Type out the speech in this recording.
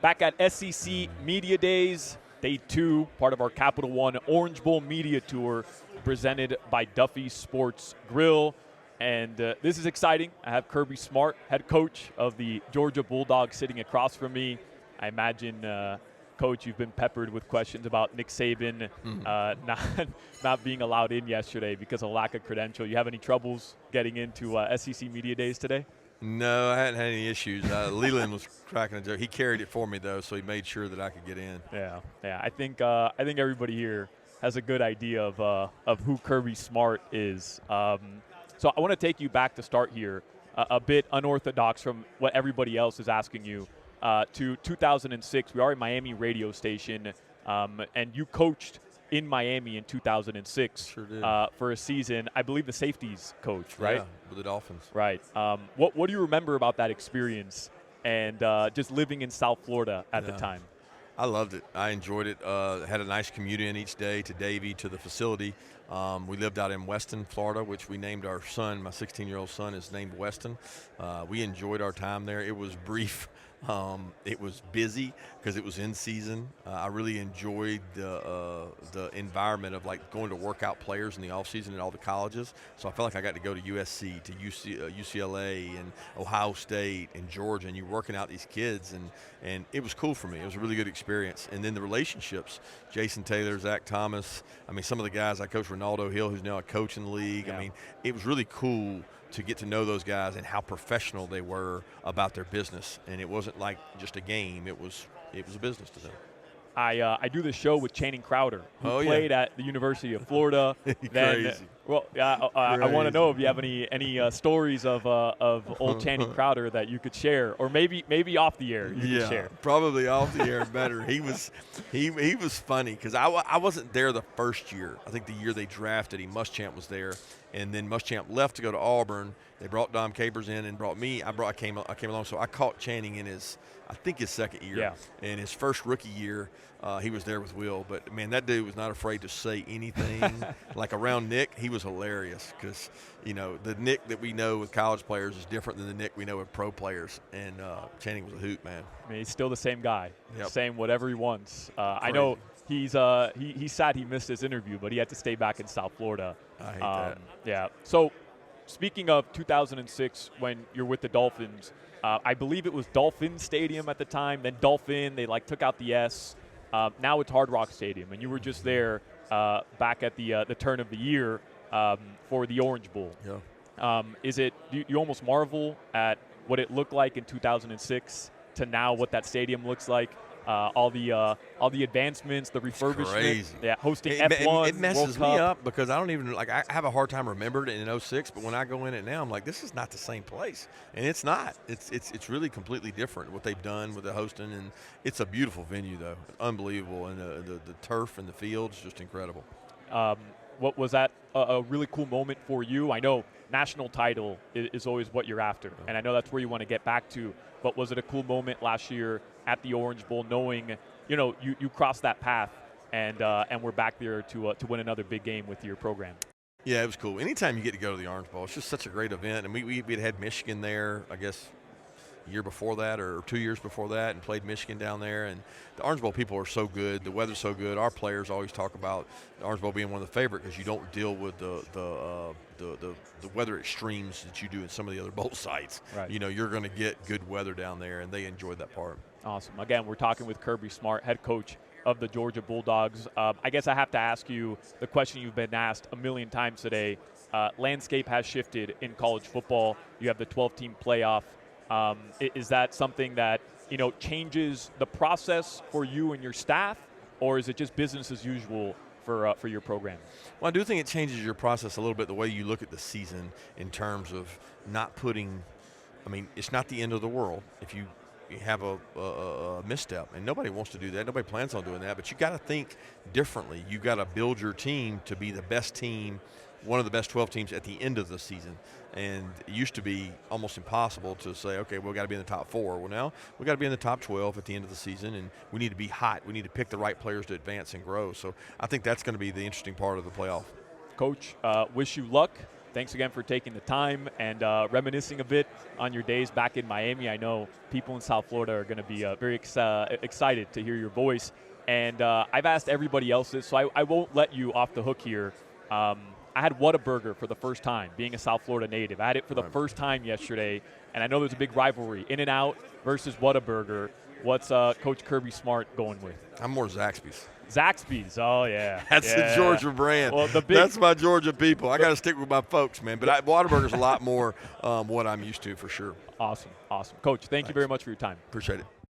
Back at SEC Media Days, Day 2, part of our Capital One Orange Bowl Media Tour, presented by Duffy Sports Grill. And this is exciting. I have Kirby Smart, head coach of the Georgia Bulldogs, sitting across from me. I imagine, Coach, you've been peppered with questions about Nick Saban not being allowed in yesterday because of lack of credential. You have any troubles getting into SEC Media Days today? No, I hadn't had any issues. Leland was cracking a joke. He carried it for me, though, so he made sure that I could get in. Yeah. I think everybody here has a good idea of who Kirby Smart is. So I want to take you back to start here, a bit unorthodox from what everybody else is asking you, to 2006. We are a Miami radio station, and you coached in Miami in 2006 Sure did. For a season. I believe the safeties coach, right? Yeah, with the Dolphins. Right. What do you remember about that experience and just living in South Florida at the time? I loved it. I enjoyed it. Had a nice commute in each day to Davie, to the facility. We lived out in Weston, Florida, which we named our son. My 16-year-old son is named Weston. We enjoyed our time there. It was brief. It was busy because it was in season. I really enjoyed the environment of like going to work out players in the off season at all the colleges. So I felt like I got to go to USC, to UCLA, and Ohio State, and Georgia, and you're working out these kids, and it was cool for me. It was a really good experience. And then the relationships, Jason Taylor, Zach Thomas. I mean, some of the guys I coached, Ronaldo Hill, who's now a coach in the league. Yeah. I mean, it was really cool to get to know those guys and how professional they were about their business. And it wasn't like just a game. It was a business to them. I do this show with Channing Crowder, who played at the University of Florida. Crazy. Well, I want to know if you have any stories of old Channing Crowder that you could share, or maybe off the air you could share. Probably off the air better. He was funny because I wasn't there the first year. I think the year they drafted him, Muschamp was there, and then Muschamp left to go to Auburn. They brought Dom Capers in and brought me. I came along, so I caught Channing in his second year. Yeah. And his first rookie year, he was there with Will. But, man, that dude was not afraid to say anything. Like around Nick, he was hilarious because, the Nick that we know with college players is different than the Nick we know with pro players. And Channing was a hoot, man. I mean, he's still the same guy, saying whatever he wants. I Crazy. know he's sad he missed his interview, but he had to stay back in South Florida. I hate that. Yeah. So, speaking of 2006, when you're with the Dolphins, I believe it was Dolphin Stadium at the time. Then Dolphin, they took out the S. Now it's Hard Rock Stadium, and you were just there back at the turn of the year for the Orange Bowl. Yeah. Do you almost marvel at what it looked like in 2006 to now what that stadium looks like? All the advancements, the refurbishment, crazy. Yeah, hosting F1. It messes me up because I don't even I have a hard time remembering it in 06, but when I go in it now, I'm like, this is not the same place, and it's not. It's really completely different what they've done with the hosting, and it's a beautiful venue though, unbelievable, and the turf and the fields just incredible. What was that a really cool moment for you? I know national title is always what you're after, and I know that's where you want to get back to. But was it a cool moment last year at the Orange Bowl, knowing you crossed that path and we're back there to win another big game with your program? Yeah, it was cool. Anytime you get to go to the Orange Bowl, it's just such a great event. And we had Michigan there, I guess, a year before that or 2 years before that, and played Michigan down there. And the Orange Bowl people are so good. The weather's so good. Our players always talk about the Orange Bowl being one of the favorite because you don't deal with the weather extremes that you do in some of the other bowl sites. Right. You're going to get good weather down there, and they enjoyed that part. Awesome. Again, we're talking with Kirby Smart, head coach of the Georgia Bulldogs. I guess I have to ask you the question you've been asked a million times today. Landscape has shifted in college football. You have the 12-team playoff. Is that something that changes the process for you and your staff, or is it just business as usual for your program? Well, I do think it changes your process a little bit, the way you look at the season in terms of not putting – I mean, it's not the end of the world if you have a misstep, and nobody wants to do that. Nobody plans on doing that, but you got to think differently. You got to build your team to be the best team, one of the best 12 teams at the end of the season. And it used to be almost impossible to say, okay, we've got to be in the top 4. Well, now we've got to be in the top 12 at the end of the season, and we need to be hot. We need to pick the right players to advance and grow. So I think that's going to be the interesting part of the playoff. Coach, wish you luck. thanks again for taking the time and reminiscing a bit on your days back in Miami. I know people in South Florida are going to be very excited to hear your voice. And I've asked everybody else this, so I won't let you off the hook here. I had Whataburger for the first time, being a South Florida native. I had it for the first time yesterday, and I know there's a big rivalry, In-N-Out versus Whataburger. What's Coach Kirby Smart going with? I'm more Zaxby's. Zaxby's, oh yeah. That's the Georgia brand. Well, that's my Georgia people. I got to stick with my folks, man. But Whataburger's a lot more what I'm used to for sure. Awesome. Coach, thank you very much for your time. Appreciate it.